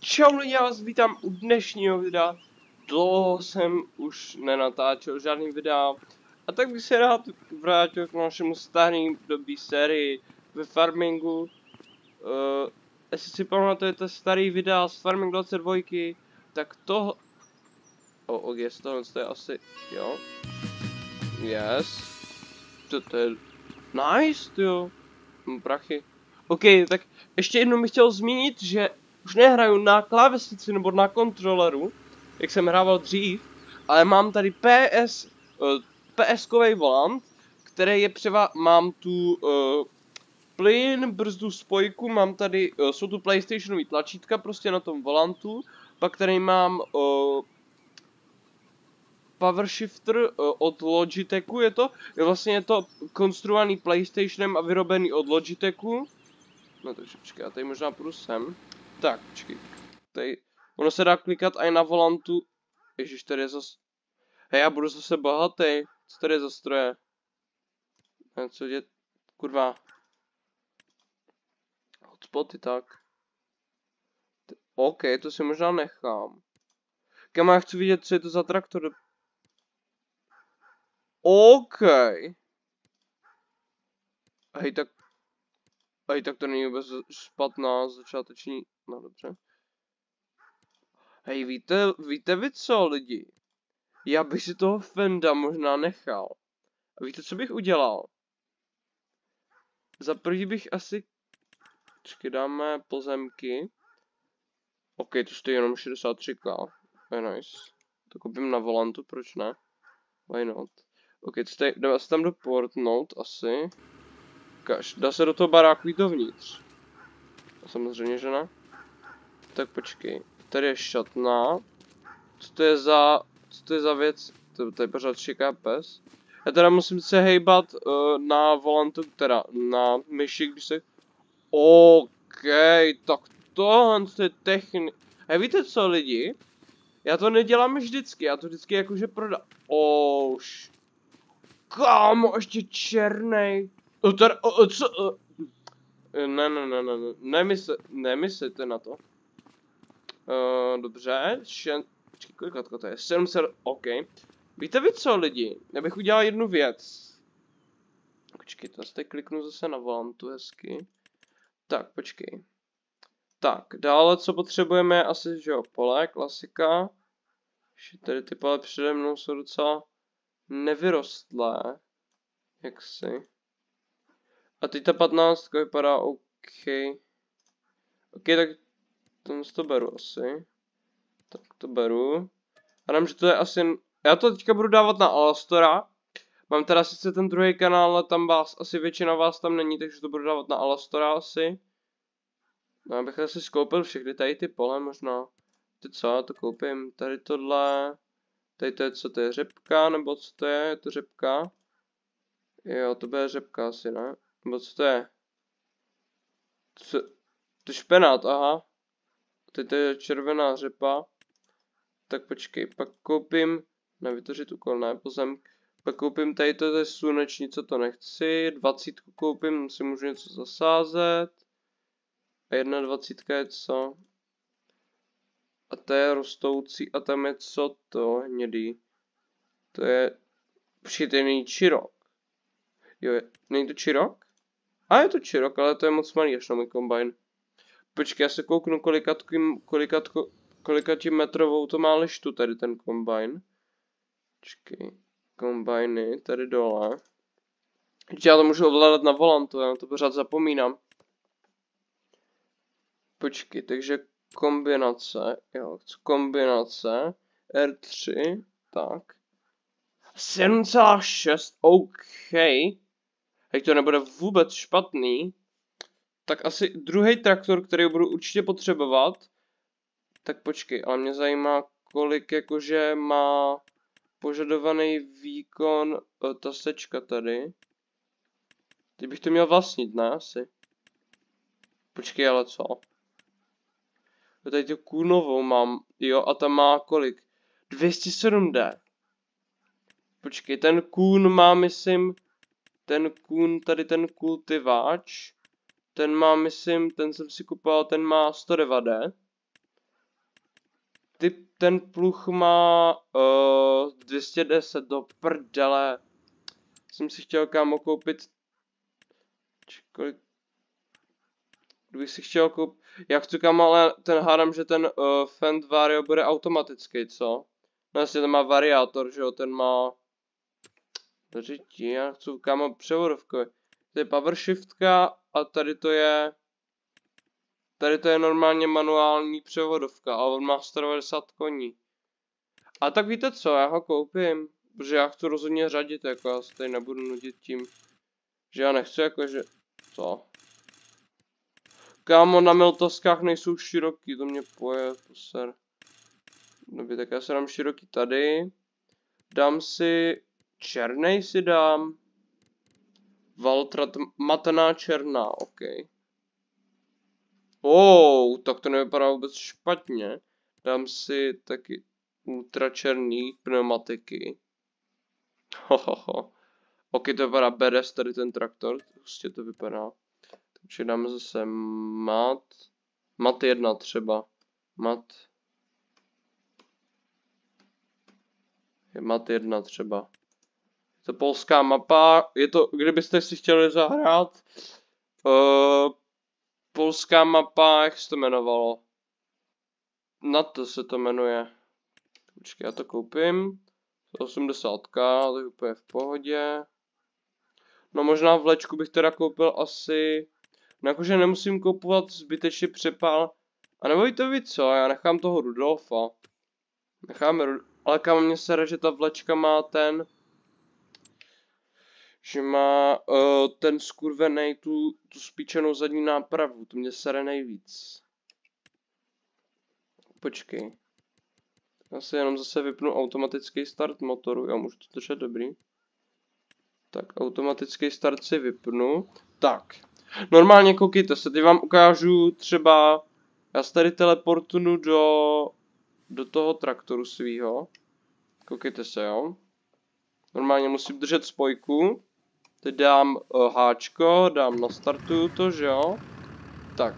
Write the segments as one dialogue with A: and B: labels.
A: Čau lidi, já vás vítám u dnešního videa. Dlouho jsem už nenatáčel žádný videa. A tak bych se rád vrátil k našemu starým dobí sérii ve farmingu. Jestli si pamatujete starý videa z Farming 22, tak to... yes, tohle je asi... jo. Yes. To je... nice, jo. Prachy. OK, tak ještě jednou bych chtěl zmínit, že už nehraju na klávesnici nebo na kontroleru, jak jsem hrával dřív, ale mám tady PS-kový volant, který je mám tu plyn, brzdu, spojku, mám tady, jsou tu PlayStationový tlačítka prostě na tom volantu, pak tady mám Power Shifter od Logitechu, je vlastně je to konstruovaný PlayStationem a vyrobený od Logitechu. No takže počkej, já tady možná půjdu sem. Tak, počkej. Tady, ono se dá klikat i na volantu. Ježiš, tady je zase... Hej, já budu zase bohatý. Co tady je za stroje? Co je... Kurva. Hotspoty, tak. OK, to si možná nechám. Kam já chci vidět, co je to za traktor. OK. Hej, tak to není vůbec špatná začáteční... No dobře. Hej, víte vy co, lidi? Já bych si toho Fenda možná nechal. A víte, co bych udělal? Za první bych asi... Počkej, dáme pozemky. OK, to stojí jenom 63k. Je nice. To koupím na volantu, proč ne? Why not? OK, dáme se tam doportnout asi. Kaž, dá se do toho baráku jít dovnitř. Samozřejmě, že ne. Tak počkej. Tady je šatna. Co to je za věc? To je pořád šiká pes. Já teda musím se hejbat na volantu, teda na myši, když se... OK, tak tohle je technik... A víte co, lidi? Já to nedělám vždycky, já to vždycky jakože prodám. Už. Kámo, ještě černej. Teda, co? Nemyslete na to. Dobře, počkej, kolikátka to je? 700, OK. Víte vy co, lidi? Já bych udělal jednu věc. Počkej, to teď kliknu zase na volantu hezky. Tak, počkej. Tak, dále co potřebujeme je asi, že jo, pole, klasika. Ještě tady ty pole přede mnou jsou docela nevyrostlé. Jaksi. A teď ta 15 vypadá OK. OK, tak to beru asi. Tak to beru. A dám, že to je asi... Já to teďka budu dávat na Alastora. Mám teda sice ten druhý kanál, ale tam asi většina vás tam není, takže to budu dávat na Alastora asi. No, abych asi skoupil všechny tady ty pole možná. Ty co, já to koupím. Tady tohle. Tady to je co, to je řepka, nebo co to je? Je to řepka? Jo, to bude řepka asi, ne? Nebo co to je? Co? To je špenát, aha. Tady to je červená řepa. Tak počkej, pak koupím... Ne, vytvořit úkol, ne, pozemk. Pak koupím tady to je sluneční, co to nechci. 20 koupím, si můžu něco zasázet. A 21 je co? A to je rostoucí a tam je co to? Hnědý. To je... Počkej, to není čirok. Jo, není to čirok? A je to čirok, ale to je moc malý až na můj kombajn. Počkej, já se kouknu kolikatí metrovou to má lištu tady ten kombajn. Počkej, kombajny tady dole. Já to můžu ovládat na volantu, já na to pořád zapomínám. Počkej, takže kombinace, jo, kombinace, R3, tak. 7,6, OK. Hej, to nebude vůbec špatný. Tak asi druhý traktor, který budu určitě potřebovat. Tak počkej, ale mě zajímá, kolik jakože má požadovaný výkon ta sečka tady. Teď bych to měl vlastnit, ne? Asi. Počkej, ale co? Tady tu kůnovou mám, jo, a tam má kolik? 207D. Počkej, ten kůn má, myslím, tady ten kultiváč, ten má, myslím, ten jsem si kupoval, ten má 109D. ten pluh má 210 do prdele. Jsem si chtěl kámo koupit. Kolik? Kdybych si chtěl koupit. Já chci kámo, ale ten hádám, že ten Fend Vario bude automatický, co? No jasně, ten má variátor, že jo, ten má. Řití, já chci kámo převodovkový. To je power shiftka a tady to je. Tady to je normálně manuální převodovka a on má 190 koní. A tak víte co, já ho koupím, protože já chci rozhodně řadit, jako já se tady nebudu nudit tím, že já nechci jakože, co? Kámo, na miltoskách nejsou široký, to mě poje, poser. Dobře, tak já se dám široký tady. Dám si, černej si dám. Valtrat, matná černá, ok. Tak to nevypadá vůbec špatně. Dám si taky ultračerný pneumatiky. Ok, to vypadá badass tady ten traktor, prostě to vypadá. Takže dáme zase mat. Mat 1 třeba. Mat 1 třeba. Je to polská mapa, je to, kdybyste si chtěli zahrát. Polská mapa, jak se to jmenovalo? NATO se to jmenuje. Počkej, já to koupím. 80, to je úplně v pohodě. No možná vlečku bych teda koupil asi. No jakože nemusím kupovat zbytečně přepál. A nebo to víc co, já nechám toho Rudolfa. Ale kam mě sere, že ta vlečka má ten. Že má ten skurvenej tu spíčenou zadní nápravu, to mě sere nejvíc. Počkej. Já si jenom zase vypnu automatický start motoru, já můžu to držet dobrý. Tak, automatický start si vypnu. Tak, normálně koukejte se, teď vám ukážu třeba, já se tady teleportnu do toho traktoru svýho. Koukejte se, jo. Normálně musím držet spojku. Teď dám háčko, dám na startu to, že jo. Tak,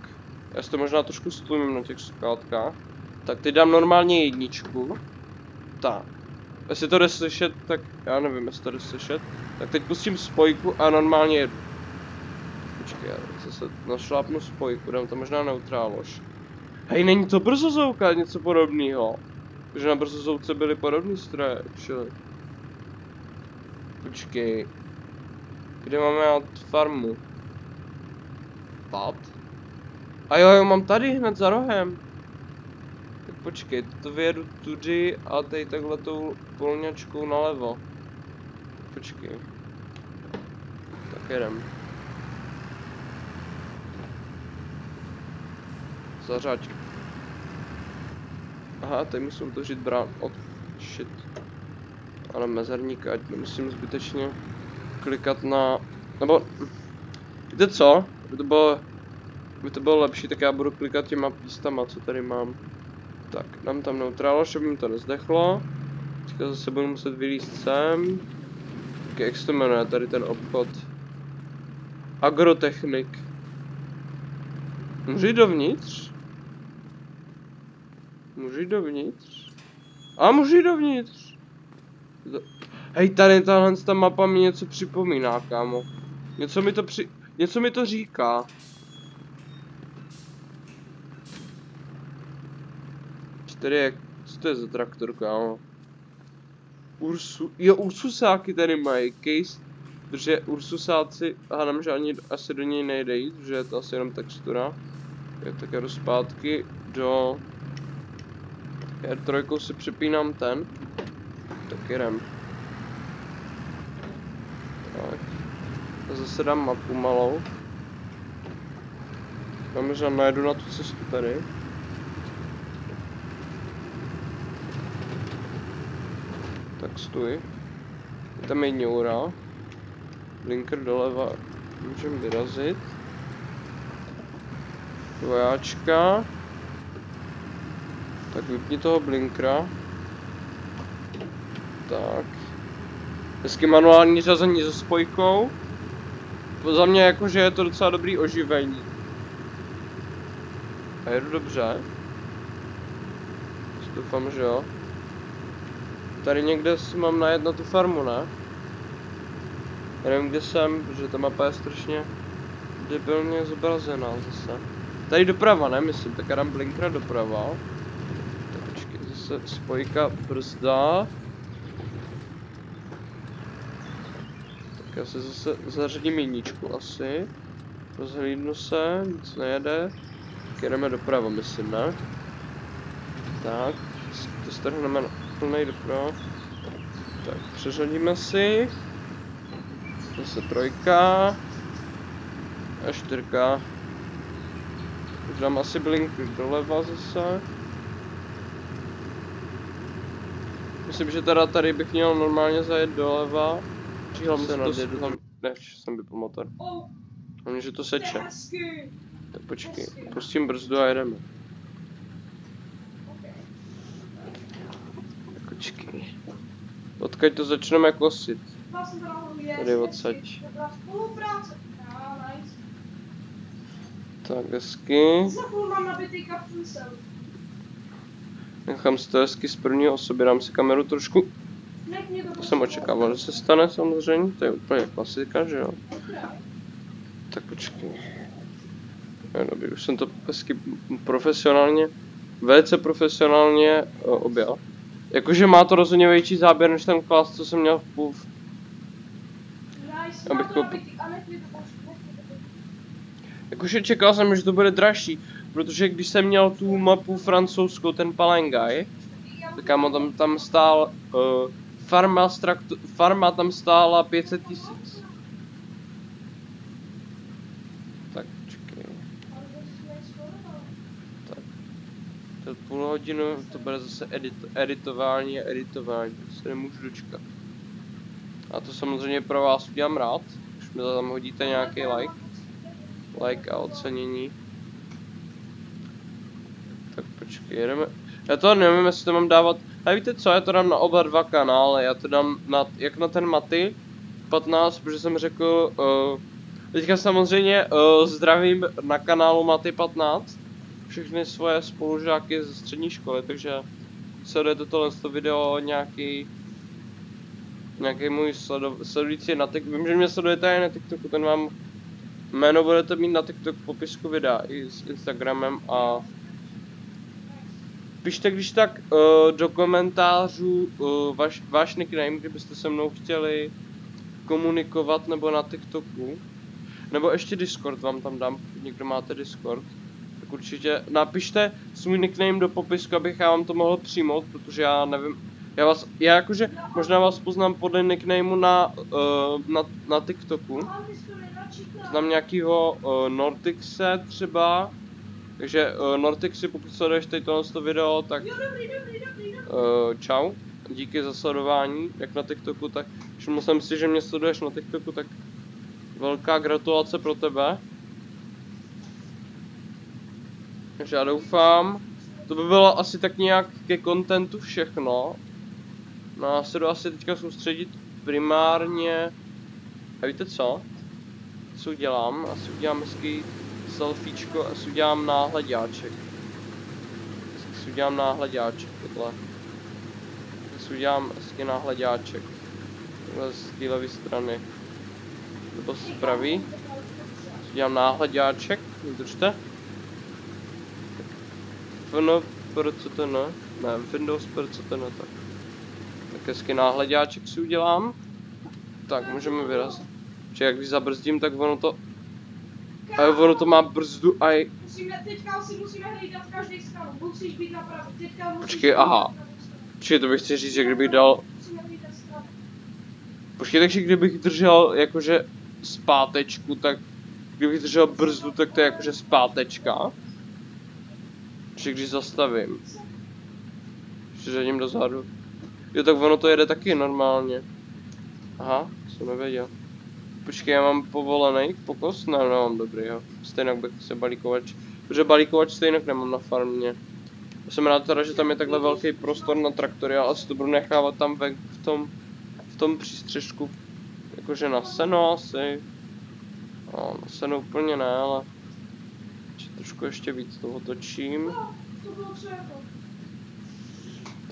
A: já si to možná trošku stlumím na těch sluchátkách. Tak teď dám normálně jedničku. Tak, jestli to jde slyšet, tak já nevím, jestli to jde slyšet. Tak teď pustím spojku a normálně jedu. Počkej, já zase našlápnu spojku, dám to možná neutrálož. Hej, není to brzozouka, něco podobného. Protože na brzozouce byly podobné stroje, čili. Počkej. Kde máme jít farmu? Pad? A jo, mám tady hned za rohem. Tak počkej, to vyjedu tudy a tady takhle tou polňačkou nalevo. Počkej. Tak jedem. Zařaď. Aha, tady musím otevřít brán. Shit. Ale mezerník, ať nemusím zbytečně klikat na. Nebo. Víte co? By to bylo lepší, tak já budu klikat těma pístama, co tady mám. Tak, dám tam neutrálož, aby mi to nezdechlo. Teďka zase budu muset vylízt sem. Tak jak se to jmenuje, tady ten obchod. Agrotechnik. Můžu jít dovnitř? Můžu jít dovnitř? A můžu jít dovnitř! Hej, tady ta mapa mi něco připomíná, kámo. Něco mi to říká. Co to je za traktor, kámo? Ursusáky tady mají, case, protože Ursusáci, hádám, že ani asi do něj nejde jít, že je to asi jenom textura. Tak jdu zpátky do. R3 si připínám ten. Tak jedem. Tak. A zase dám mapu malou. Já možná najedu na tu cestu tady. Tak stůj. Tam je ňoura. Blinker doleva. Můžeme vyrazit. Vojáčka. Tak vypni toho blinkra. Tak. Hezky manuální řazení se spojkou. Za mě jakože je to docela dobrý oživení. A jedu dobře. Doufám, že jo. Tady někde si mám najet na tu farmu, ne? Já nevím, kde jsem, protože ta mapa je strašně debilně zobrazená zase. Tady doprava, ne? Myslím, tak já dám blinkra doprava. Tak počkej, zase spojka brzda. Tak já se zase zařadím jedničku asi. Rozhlídnu se, nic nejede. Tak jedeme doprava, myslím, ne? Tak, to strhneme na plnej doprava. Tak, přeřadíme si. Zase trojka. A čtyřka. Už dám asi blink doleva zase. Myslím, že teda tady bych měl normálně zajet doleva. Přihlavně se nadjedu tam. Ne, jsem vypl motor. Hlavně, že to seče. Tak počkej, pustím brzdu a jedeme. Tak počkej. Odkud to začneme kosit? Tady odsaď. Tak, hezky. Nechám si to hezky z první osoby, dám si kameru trošku. To jsem očekával, že se stane samozřejmě, to je úplně klasika, že jo. Tak počkej. No, dobrý, už jsem to hezky profesionálně, velice profesionálně objel. Jakože má to rozhodně větší záběr než ten klas, co jsem měl v půl. Jakože čekal jsem, že to bude dražší, protože když jsem měl tu mapu francouzskou, ten Palengaj, tak tam stál, farma tam stála 500 000. Tak, počkej. Tak. To půl hodinu, to bude zase editování, se nemůžu dočkat. A to samozřejmě pro vás udělám rád, když mi tam hodíte nějaký like a ocenění. Tak počkej, jedeme. Já to nevím, jestli to mám dávat. A víte co, já to dám na oba dva kanály, já to dám jak na ten Maty 15, protože jsem řekl, teďka samozřejmě zdravím na kanálu Maty 15 všechny svoje spolužáky ze střední školy, takže sledujete tohle video nějaký můj sledující na TikToku, vím, že mě sledujete i na TikToku, ten vám jméno budete mít na TikTok v popisku videa i s Instagramem a pište když tak do komentářů váš nickname, kdybyste se mnou chtěli komunikovat, nebo na TikToku. Nebo ještě Discord vám tam dám, pokud někdo máte Discord. Tak určitě napište svůj nickname do popisku, abych já vám to mohl přijmout, protože já nevím. Já jakože možná vás poznám podle nicknameu na TikToku. Znám nějakýho Nordixe třeba. Takže Nortixy, pokud sleduješ tady tohle video, tak čau, díky za sledování, jak na TikToku, tak všiml jsem si, že mě sleduješ na TikToku, tak velká gratulace pro tebe. Takže já doufám, to by bylo asi tak nějak ke kontentu všechno. No já se jdu asi teďka soustředit primárně, a víte co? Co udělám? Asi udělám hezký selfiečko a si udělám náhledáček. Tohle. Si udělám hezký náhledáček. Tohle z té levé strany. Nebo z pravý. Si udělám náhledáček, vydržte. Windows PRCTN, tak. Tak hezký náhledáček si udělám. Tak, můžeme vyrazit. Protože jak když zabrzdím, tak ono to má brzdu a
B: teďka si musíme hlídat každý stranu, musíš být napravo,
A: počkej, aha. Počkej, to bych chtěl říct, že kdybych dal. Počkej, takže kdybych držel jakože zpátečku, tak kdybych držel brzdu, tak to je jakože zpátečka. Počkej, když zastavím. Přiřadím dozadu. Jo, tak ono to jede taky normálně. Aha, jsem nevěděl. Počkej, já mám povolený pokos? Ne, nemám dobrý, jo. Stejně bych se balíkovač. Protože balíkovač stejně nemám na farmě. Já jsem rád teda, že tam je takhle velký prostor na traktory, ale asi to budu nechávat tam v tom přístřežku. Jakože na seno asi. No, na seno úplně ne, ale trošku ještě víc toho točím.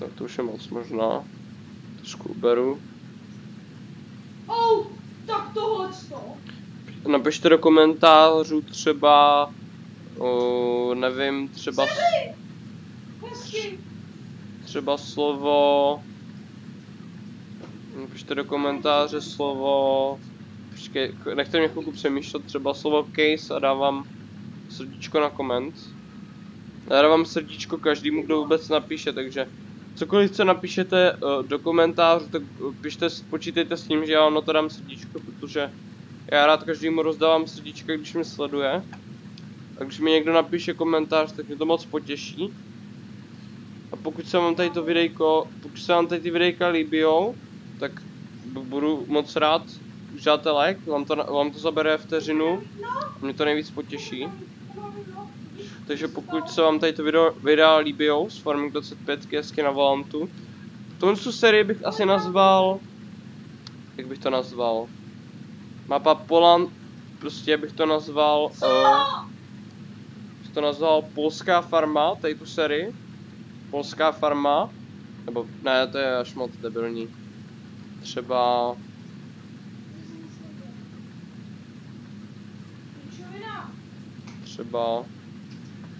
A: Tak to už je moc možná. Trošku uberu.
B: Tak tohle to.
A: Napište do komentářů třeba, nevím, třeba
B: Hezky.
A: třeba slovo, napište do komentáře slovo, počkej, nechte mě chvilku přemýšlet, třeba slovo case a dávám srdíčko na koment. Já dávám srdíčko každému, kdo vůbec napíše, takže cokoliv, co napíšete do komentářů, tak pište, počítejte s tím, že já vám na to dám srdíčko, protože já rád každému rozdávám srdíčka, když mě sleduje. A když mi někdo napíše komentář, tak mě to moc potěší. A pokud se vám tady to videjko, pokud se vám tady ty videjka líbijou, tak budu moc rád, když dáte like, vám to zabere vteřinu, mě to nejvíc potěší. Takže pokud se vám tady to videa líbijou z Farming 25 hezky na Valantu, tohle sérii bych asi nazval, jak bych to nazval, mapa Poland, prostě bych to nazval, Polská farma, tady tu sérii, Polská farma, nebo ne, to je až moc debilní, třeba,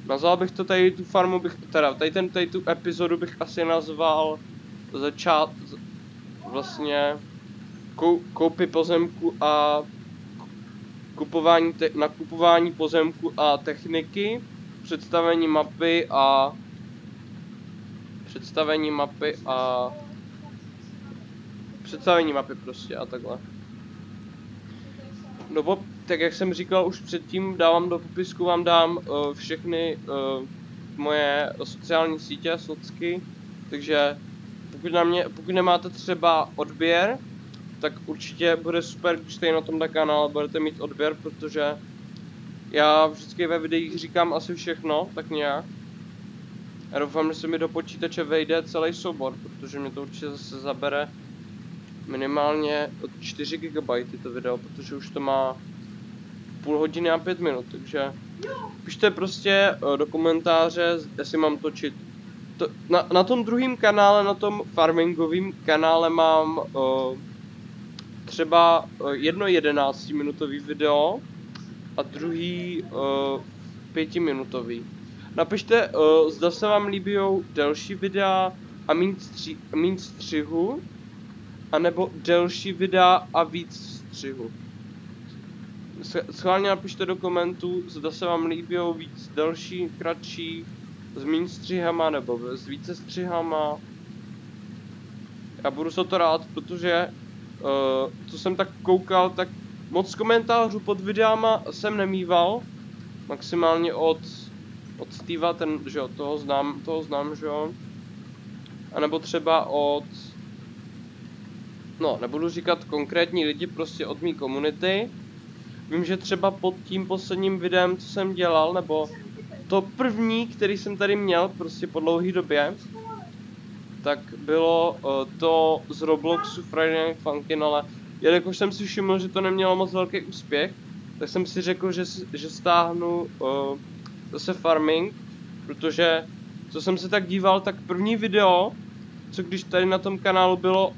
A: nazval bych to tady tu farmu, tady tu epizodu bych asi nazval vlastně koupy pozemku a nakupování pozemku a techniky, představení mapy prostě a takhle. No tak jak jsem říkal už předtím, dávám do popisku, vám dám všechny moje sociální sítě, socky, takže pokud nemáte třeba odběr, tak určitě bude super, když tady na tomhle kanále budete mít odběr, protože já vždycky ve videích říkám asi všechno, tak nějak. Já doufám, že se mi do počítače vejde celý soubor, protože mě to určitě zase zabere minimálně od 4 GB to video, protože už to má půl hodiny a 5 minut, takže pište prostě do komentáře, jestli mám točit. Na tom druhém kanále, na tom farmingovém kanále mám třeba jedno 11minutový video a druhý 5minutový. Napište, zda se vám líbijou delší videa a míň střihu, anebo delší videa a víc střihu. Schválně napište do komentů, zda se vám líbijou víc delší, kratší, s míň střihama nebo s více střihama. Já budu za to rád, protože co jsem tak koukal, tak moc komentářů pod videama jsem nemýval. Maximálně od Steva, ten, že jo, toho znám, že jo. A nebo třeba no, nebudu říkat konkrétní lidi, prostě od mý komunity. Vím, že třeba pod tím posledním videem, co jsem dělal, nebo to první, který jsem tady měl, prostě po dlouhé době, tak bylo to z Robloxu Friday Night Funkin', ale jelikož jsem si všiml, že to nemělo moc velký úspěch, tak jsem si řekl, že stáhnu zase farming, protože co jsem se tak díval, tak první video, co když tady na tom kanálu bylo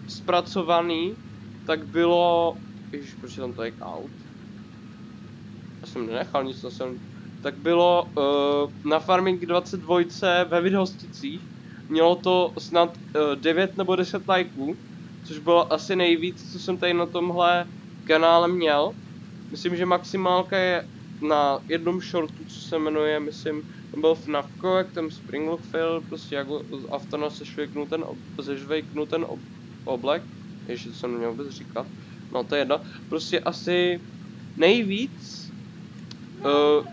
A: zpracovaný, tak bylo, ježiš, proč je tam tady aut? Já jsem nenechal nic na sem. Tak bylo na Farming 22 ve Vidhosticích. Mělo to snad 9 nebo 10 lajků, což bylo asi nejvíc, co jsem tady na tomhle kanále měl. Myslím, že maximálka je na jednom shortu, co se jmenuje, myslím, to byl FNAFko, jak ten Springlock fail, prostě jako z Aftona zežvejknu ten oblek. Ještě to jsem neměl vůbec říkat. No to je jedno. Prostě asi nejvíc,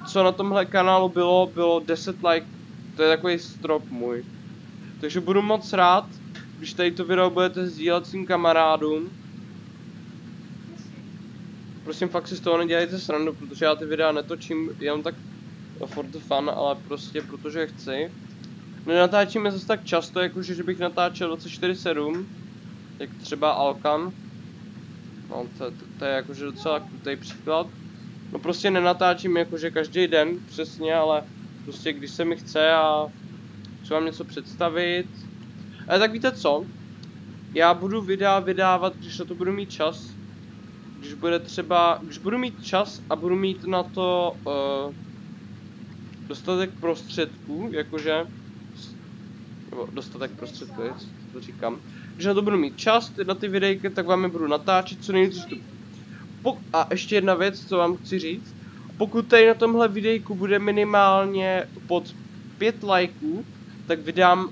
A: co na tomhle kanálu bylo 10 like. To je takový strop můj. Takže budu moc rád, když tady to video budete sdílet svým kamarádům. Prosím, fakt si z toho nedělejte srandu, protože já ty videa netočím jenom tak for the fun, ale prostě protože chci. Nenatáčíme zase tak často, jakože že bych natáčel 24/7, jak třeba Alkan. No, to je jakože docela krutý příklad. No prostě nenatáčím jakože každý den přesně, ale prostě když se mi chce a chci vám něco představit. Ale tak víte co? Já budu videa vydávat, když na to budu mít čas. Když budu mít čas a budu mít na to dostatek prostředků, jakože, nebo dostatek prostředků, to říkám. Když na to budu mít čas, na ty videjky, tak vám je budu natáčet co nejdřív. A ještě jedna věc, co vám chci říct. Pokud tady na tomhle videjku bude minimálně pod 5 lajků, tak vydám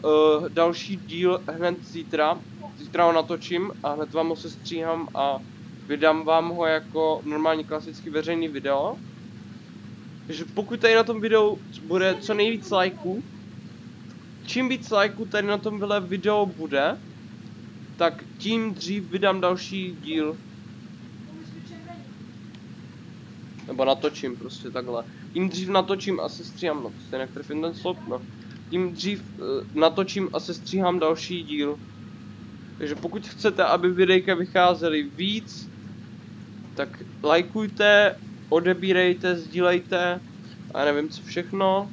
A: další díl hned zítra. Zítra ho natočím a hned vám ho sestříhám a vydám vám ho jako normální klasický veřejný video. Takže pokud tady na tom videu bude co nejvíc lajků, čím víc lajků tady na tomhle video bude, tak tím dřív vydám další díl. Nebo natočím prostě takhle. Tím dřív natočím a sestříhám, no prostě netrefím ten slov, no. Tím dřív natočím a sestříhám další díl. Takže pokud chcete, aby videjka vycházely víc, tak lajkujte, odebírejte, sdílejte, a nevím co všechno.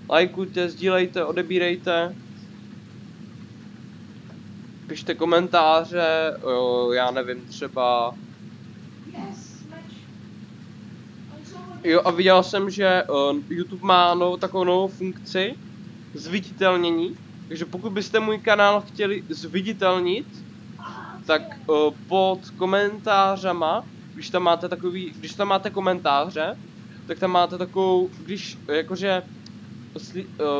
A: Lajkujte, sdílejte, odebírejte. Pište komentáře, já nevím, třeba... Jo, a viděl jsem, že YouTube má takovou novou funkci zviditelnění, takže pokud byste můj kanál chtěli zviditelnit, tak pod komentářama, když tam máte komentáře, tak tam máte takovou, když jakože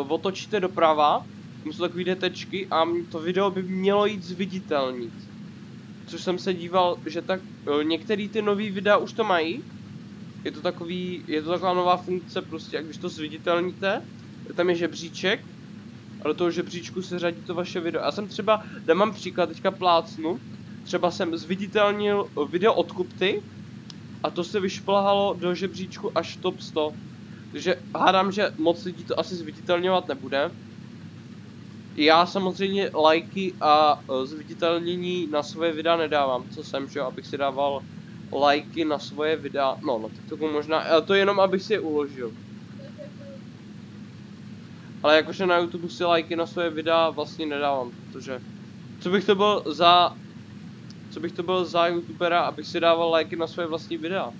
A: otočíte doprava, tam jsou takové tečky a to video by mělo jít zviditelnit. Což jsem se díval, že tak některé ty nový videa už to mají. Je to taková nová funkce prostě, jak když to zviditelníte, tam je žebříček a do toho žebříčku se řadí to vaše video. Já jsem třeba, mám příklad, teďka plácnu, třeba jsem zviditelnil video od Kupty a to se vyšplhalo do žebříčku až top 100. Takže hádám, že moc lidí to asi zviditelňovat nebude. Já samozřejmě lajky a zviditelnění na svoje videa nedávám, co jsem, že abych si dával lajky na svoje videa, no na TikToku možná, ale to jenom abych si je uložil. Ale jakože na YouTube si lajky na svoje videa vlastně nedávám, protože co bych to byl za youtubera, abych si dával lajky na svoje vlastní videa?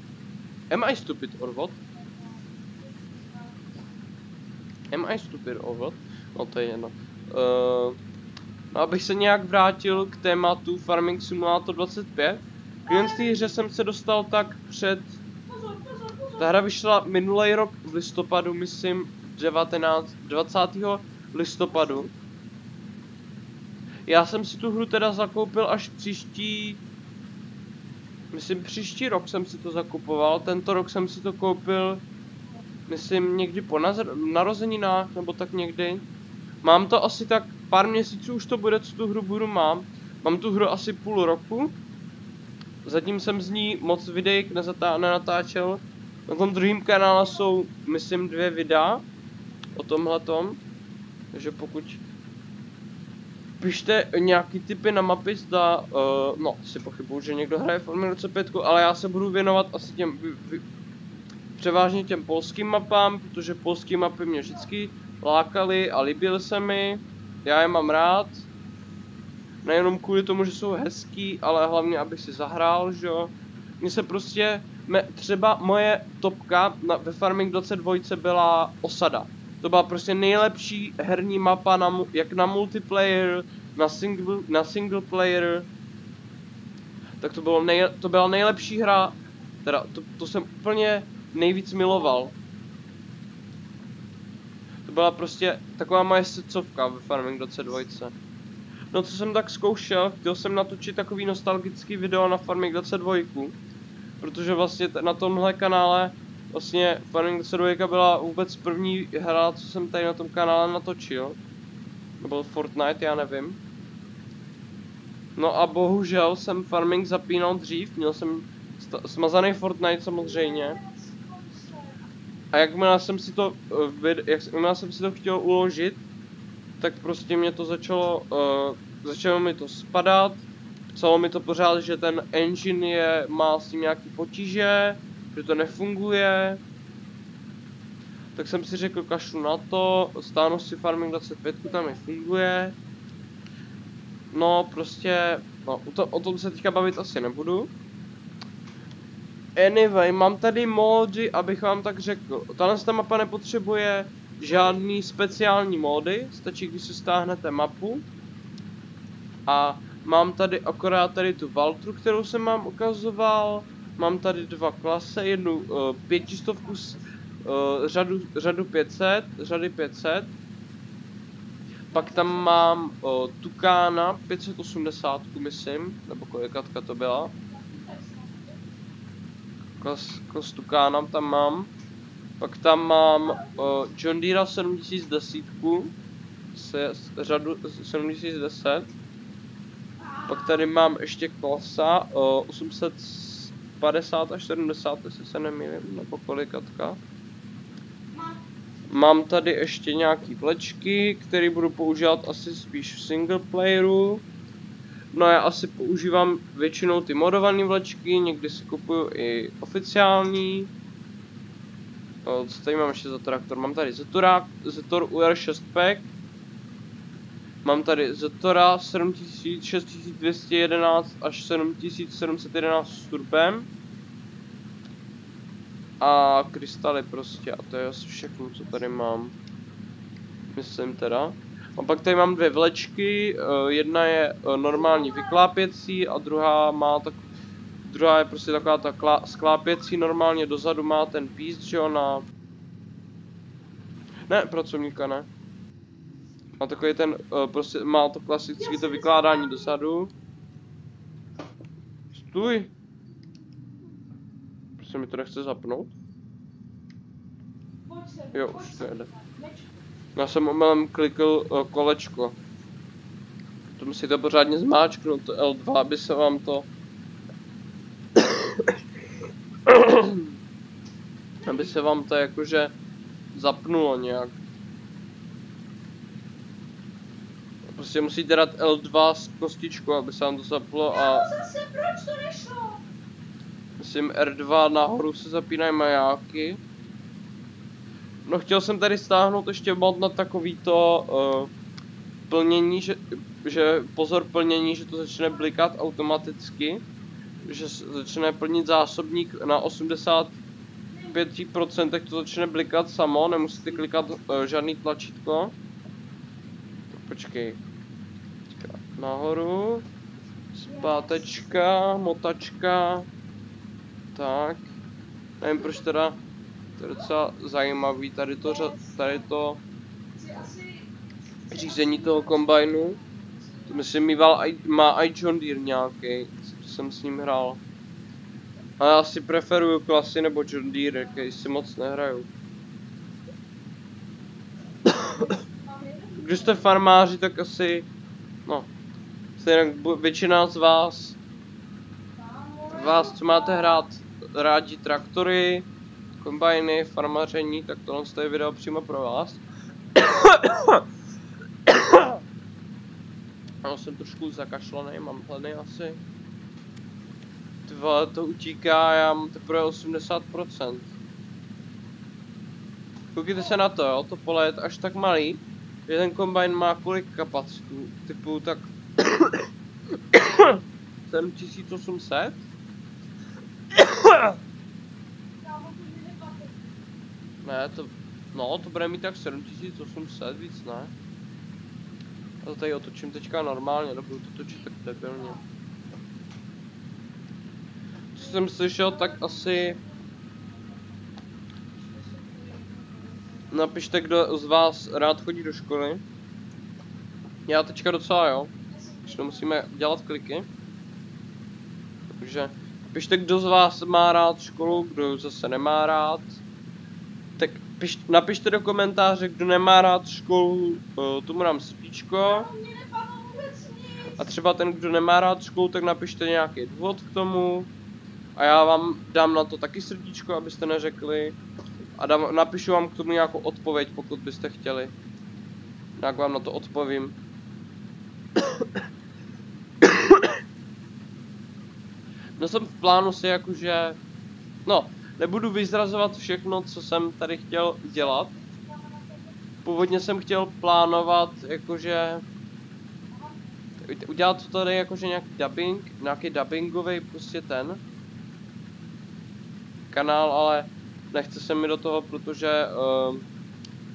A: Am I stupid or what? Am I stupid or what? No to je jedno. No abych se nějak vrátil k tématu Farming Simulator 25. K té hře jsem se dostal tak před... Ta hra vyšla minulý rok v listopadu, myslím 20. listopadu. Já jsem si tu hru teda zakoupil až příští rok jsem si to zakupoval, tento rok jsem si to koupil, myslím někdy po narozeninách, nebo tak někdy. Mám to asi tak, pár měsíců už to bude, co tu hru budu mám tu hru asi půl roku. Zatím jsem z ní moc videík nenatáčel. Na tom druhém kanále jsou, myslím, 2 videa o tomhletom. Takže pokud pište nějaký tipy na mapy, zda, no, si pochybuju, že někdo hraje Farming 25, ale já se budu věnovat asi převážně těm polským mapám, protože polské mapy mě vždycky lákaly a líbily se mi. Já je mám rád. Nejenom kvůli tomu, že jsou hezký, ale hlavně, abych si zahrál, že jo. Mně se prostě, třeba moje topka ve Farming 22 byla Osada. To byla prostě nejlepší herní mapa, jak na multiplayer, na single player. Tak to byla nejlepší hra, teda to jsem úplně nejvíc miloval. To byla prostě taková moje srdcovka ve Farming 22. No co jsem tak zkoušel, chtěl jsem natočit takový nostalgický video na Farming 22, protože vlastně na tomhle kanále vlastně Farming 22 byla vůbec první hra, co jsem tady na tom kanále natočil. Nebo Fortnite, já nevím. No a bohužel jsem Farming zapínal dřív, měl jsem smazaný Fortnite samozřejmě. A jakmile jsem si to chtěl uložit, tak prostě mě to začalo mi to spadat. Psalo mi to pořád, že ten engine má s tím nějaký potíže, že to nefunguje. Tak jsem si řekl, kašlu na to, stáhnu si Farming 25, tam mi funguje. No prostě, no o tom se teďka bavit asi nebudu. Anyway, mám tady módy, abych vám tak řekl. Tahle mapa nepotřebuje žádný speciální módy, stačí, když si stáhnete mapu. A mám tady akorát tady tu Valtru, kterou jsem vám ukazoval. Mám tady dva klase, jednu 500, řadu 500, řady 500. Pak tam mám Tukána 580, myslím, nebo kolikatka to byla. Klas Tukána tam mám. Pak tam mám John Deere 7010, řadu 7010. Pak tady mám ještě klasa 850 až 70, jestli se nemýlím, nebo kolikatka. Mám tady ještě nějaký vlečky, které budu používat asi spíš v single playeru. No já asi používám většinou ty modované vlečky, někdy si kupuju i oficiální. Co tady mám ještě za traktor? Mám tady Zetor UR6 pack. Mám tady Zetora 6211 až 7711 s turbem. A krystaly prostě, a to je asi všechno, co tady mám. Myslím teda. A pak tady mám dvě vlečky, jedna je normální vyklápěcí a druhá je prostě taková ta sklápěcí, normálně dozadu má ten píst, že jo, ne, pracovníka ne. Má takový ten, prostě má to klasické to vykládání dozadu. Stůj! Prostě mi to nechce zapnout? Jo, už to jede. Já jsem omylem klikl kolečko. To musíte pořádně zmáčknout to L2, aby se vám to... aby se vám to jakože zapnulo nějak. Prostě musíte dát L2 s kostičkou, aby se vám to zaplo a...
B: Proč to nešlo?
A: Myslím R2 nahoru se zapínají majáky. No chtěl jsem tady stáhnout ještě mod na takovýto plnění, že pozor plnění, že to začne blikat automaticky. Že začne plnit zásobník na 85% to začne blikat samo, nemusíte klikat žádný tlačítko. Počkej. Nahoru. Zpátečka, motačka. Tak. Nevím proč teda. To je docela zajímavý, tady to řízení toho kombajnu. To myslím má i John Deere nějaký, co jsem s ním hrál. A já si preferuju klasy nebo John Deere, který si moc nehraju. Když jste farmáři, tak asi, no, většina z vás, co máte rádi traktory, kombajny, farmaření, tak tohle je video přímo pro vás. Ano, jsem trošku zakašlený, mám hleny asi. Ty vole, to utíká, já mám teprve 80%. Koukejte se na to, jo, to pole je až tak malý, že ten kombajn má kolik kapacitu, typu tak 7800? Ne, to bude mít tak 7800, víc ne. A to tady otočím teďka normálně, nebudu to točit tak debilně. Co jsem slyšel, tak asi... Napište, kdo z vás rád chodí do školy. Já teďka docela jo, když nemusíme dělat kliky. Takže pište, kdo z vás má rád školu, kdo zase nemá rád. Tak napište do komentáře, kdo nemá rád školu, tomu dám srdíčko. A třeba ten, kdo nemá rád školu, tak napište nějaký důvod k tomu. A já vám dám na to taky srdíčko, abyste neřekli. A napíšu vám k tomu nějakou odpověď, pokud byste chtěli. Jak vám na to odpovím. No jsem v plánu si jakože... No, nebudu vyzrazovat všechno, co jsem tady chtěl dělat. Původně jsem chtěl plánovat, jakože udělat to tady jakože nějaký dubbingový prostě ten kanál, ale nechce se mi do toho, protože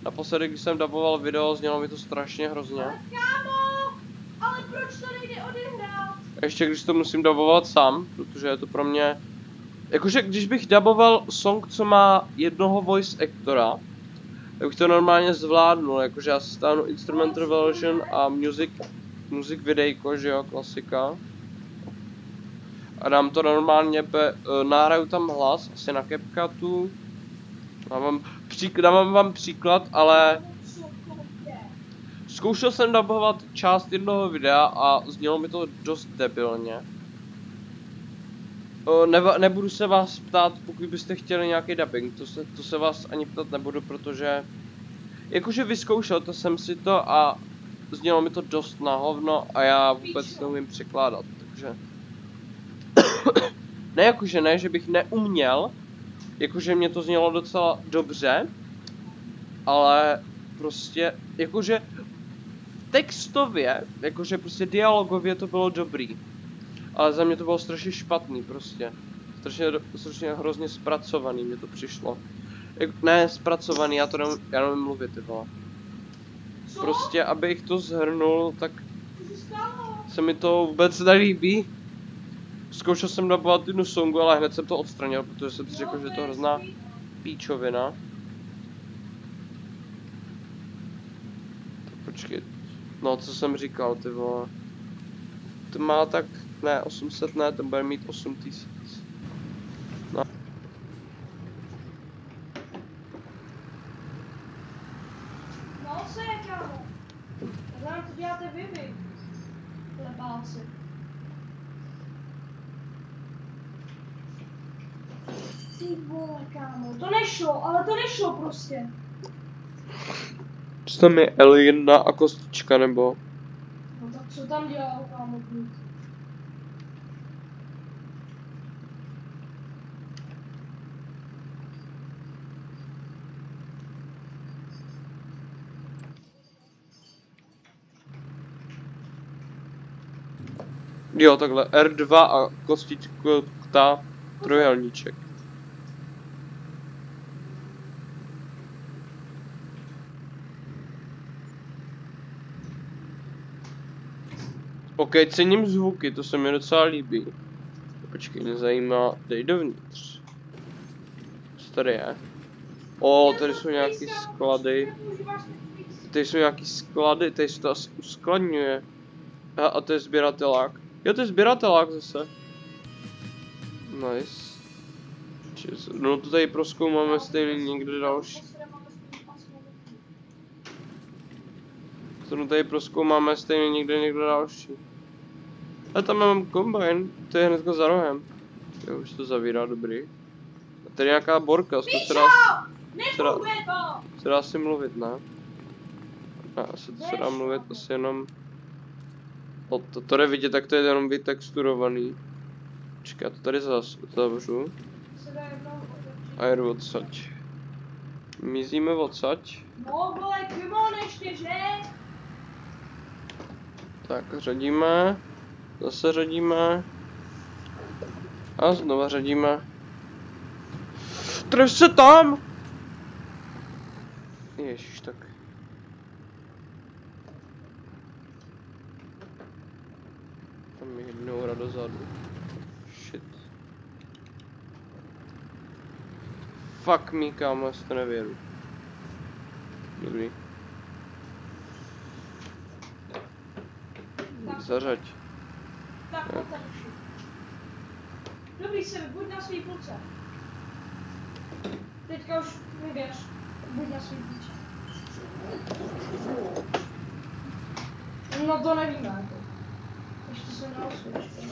A: naposledy, když jsem duboval video, znělo mi to strašně hrozně.
B: Ale kámo, ale proč to nejde odehrát?
A: Ještě když to musím dubovat sám, protože je to pro mě... Jakože když bych duboval song, co má jednoho voice actora, tak bych to normálně zvládnul, jakože já si stáhnu instrumental version a music videjko, že jo, klasika. A dám to normálně, nahraju tam hlas, asi na CapCutu. Dám vám příklad, ale... Zkoušel jsem dubovat část jednoho videa a znělo mi to dost debilně. Nebudu se vás ptát, pokud byste chtěli nějaký dubbing, to se vás ani ptát nebudu, protože... Jakože vyzkoušel jsem si to a znělo mi to dost na hovno a já vůbec neumím překládat, takže... ne, že bych neuměl, jakože mě to znělo docela dobře, ale prostě, jakože textově, jakože prostě dialogově to bylo dobrý, ale za mě to bylo strašně špatný prostě, strašně hrozně zpracovaný mě to přišlo. Ne, zpracovaný, já nevím mluvit, ty vole. Prostě, abych to shrnul, tak se mi to vůbec nelíbí. Zkoušel jsem dubovat jednu songu, ale hned jsem to odstranil, protože jsem si řekl, že je to hrozná píčovina. Tak počkej. No, co jsem říkal, ty vole. To má tak, ne, 800 ne, ten bude mít 8000. No.
B: No se, kámo. Já nám to děláte vy. Lebáci. Ty vole, kámo, to nešlo, ale to nešlo prostě.
A: Co tam je L1 a kostička, nebo?
B: No tak co tam dělal, kámo, blud?
A: Jo, takhle, R2 a kostička, trojelníček. OK, cením zvuky, to se mi docela líbí. Počkej, nezajímá, dej dovnitř. Co tady je? O, tady jsou nějaký sklady. Tady jsou nějaký sklady, tady se to asi uskladňuje. A to je sběratelák. Jo, to je sběratelák zase. Nice. No to tady prozkoumáme stejně někde další. To tady prozkoumáme stejně někde další. A tam mám kombajn, to je hnedka za rohem. Jo, už to zavírá, dobrý. A tady nějaká borka, se dá si mluvit, ne? Ne, asi to se dá mluvit asi jenom... O, to jde vidět, tak to je jenom vytexturovaný. Počkej, já to tady zavřu. A jedu odsaď. Mizíme odsaď.
B: No vole, kymon ještě, že?
A: Tak, řadíme. Zase řadíme. A znova řadíme. Trž se tam! Ježiš, tak. Tam mi jednou hra dozadu. Shit. Fuck me, kámo, já si to nevěru. Dobrý. Zařaď.
B: Tak, pojď tady. Dobrý se, buď na svý půlce. Teďka už vyběř. Buď na svý půlce. No to nevíme, jako. Ještě se neosvědčil.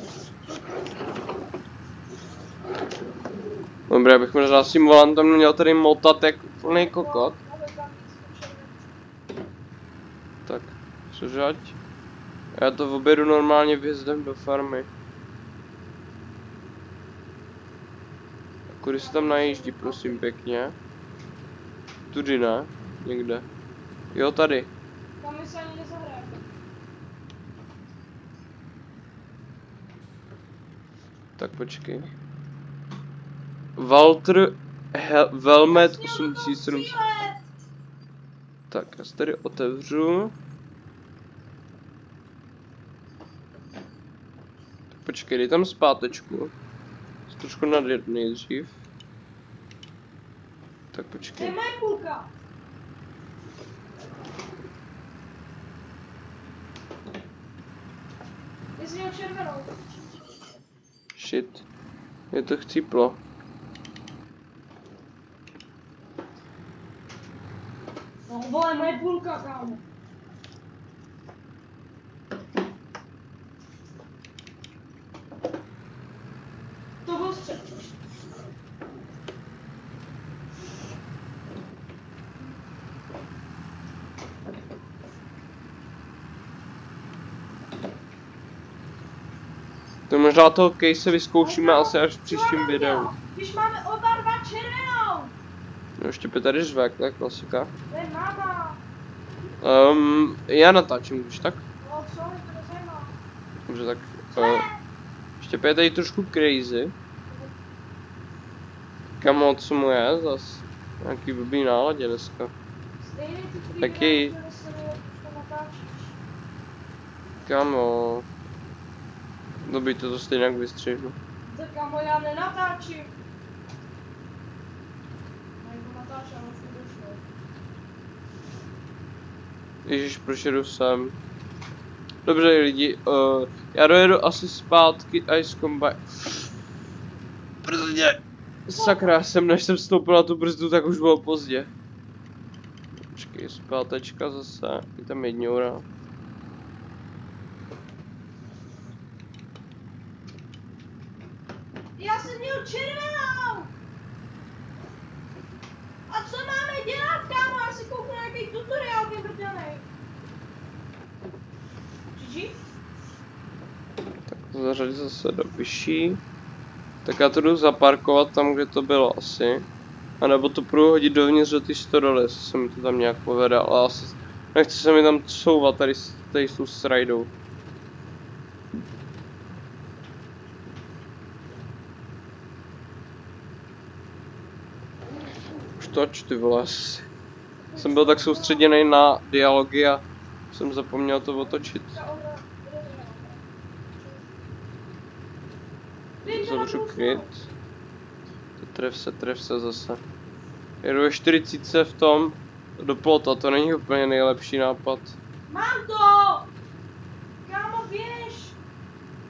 A: Dobré, abych možná s tím volantem měl tady motat jak plný kokot. Tak, přežať. Já to objedu normálně vjezdem do farmy. Kudy se tam najíždí, prosím pěkně. Tudy ne, někde. Jo, tady.
B: Tam my se ani nezahrajeme.
A: Tak počkej. Walter Velmet 8700. Tak, já se tady otevřu. Tak počkej, dej tam zpátečku. Trošku nadjet nejdřív. Tak
B: To je
A: počkej.
B: moje půlka. Ty jsi měl červenou.
A: Shit. Je to chcíplo.
B: No vole, moje půlka, kámo. To byl střed.
A: To možná toho case vyzkoušíme asi až v příštím videu.
B: Když máme oba dva červenou.
A: No Štěpě tady řve, to je klasika.
B: To je máma.
A: Já natáčím, když tak.
B: No co, mě to nezajímá.
A: Dobře, tak Štěpě je tady trošku crazy. Kamo, co mu je zas? Nějaký blbý náladě dneska.
B: Stejný ty tvý
A: Taky.
B: videa, které se to natáčíš.
A: Kamo. Dobrý, to stejně jak vystřihnu.
B: Tak kámo, já nenatáčím. Jako natáčím, ale furt došlo.
A: Ježíš, proč jedu sem? Dobře lidi, já dojedu asi zpátky Ice Combine. Protože sakra, než jsem vstoupil na tu brzdu, tak už bylo pozdě. Počkej, zpátečka zase, je tam jedňoura.
B: Já jsem měl červenou! A co máme dělat, kámo? Já si kouknu nějaký tutoriál, ty brděnej. GG?
A: Tak zařadit zase do vyšší. Tak já to jdu zaparkovat tam, kde to bylo asi. A nebo to půjdu hodit dovnitř do ty stodoly, jestli se mi to tam nějak povede, ale asi nechci se mi tam couvat tady s tou srajdou. Už toč, ty vole. Jsem byl tak soustředěný na dialogy a jsem zapomněl to otočit. Zavřu kryt. Tref se zase. Jedu ve 40 v tom do plota, to není úplně nejlepší nápad.
B: Mám to! Kámo, běž!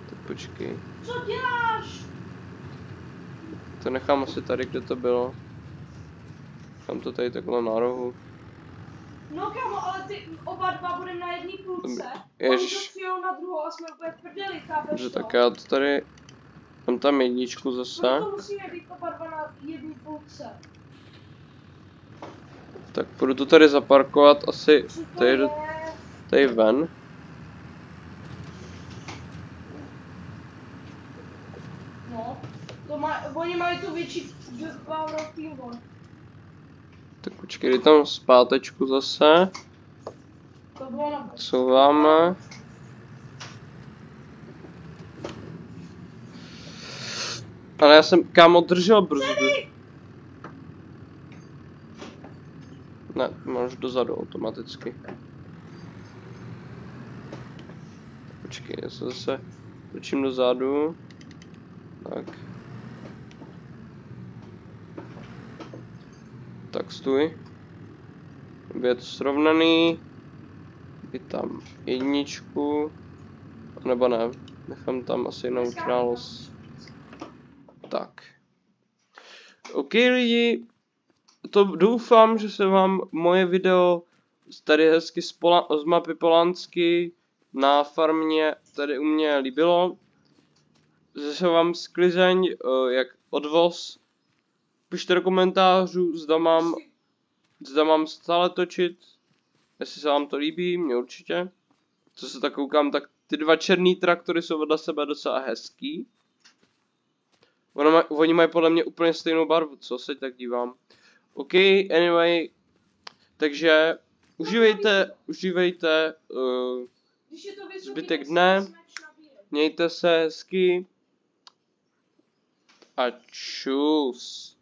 A: Tak počkej.
B: Co děláš?
A: To nechám asi tady, kde to bylo. Nechám to tady takhle na rohu.
B: No kámo, ale ty oba dva budeme na jedné půlce.
A: Ježiš.
B: Oni to na druhou a jsme úplně v prdeli, chápeš
A: Dobře,
B: to?
A: tak já to tady... Mám tam jedničku zase.
B: Proto musíme být oba dva na jedné půlce.
A: Tak budu to tady zaparkovat asi
B: Co to
A: tady,
B: je?
A: tady ven.
B: No, to oni mají tu větší power of teamwork.
A: Tak počkej, dej tam zpátečku zase.
B: To bylo na
A: Couváme. Ale já jsem, kámo, držel brzdu. Ne, máš dozadu automaticky. Počkej, já se zase točím dozadu. Tak. Tak stůj. Je to srovnaný. Je tam jedničku. Nebo ne, nechám tam asi neutrálnost. Tak. OK lidi, to doufám, že se vám moje video tady hezky z mapy Polánsky na farmě tady u mě líbilo. Že se vám sklizeň jak odvoz. Pište do komentářů, zda mám stále točit. Jestli se vám to líbí, mě určitě. Co se tak koukám, tak ty dva černý traktory jsou vedle sebe docela hezký. Oni mají podle mě úplně stejnou barvu, co se tak dívám. OK, anyway, takže užívejte
B: Když je to vysoký,
A: zbytek
B: tak
A: dne,
B: si meč nabírej.
A: mějte se hezky a čus.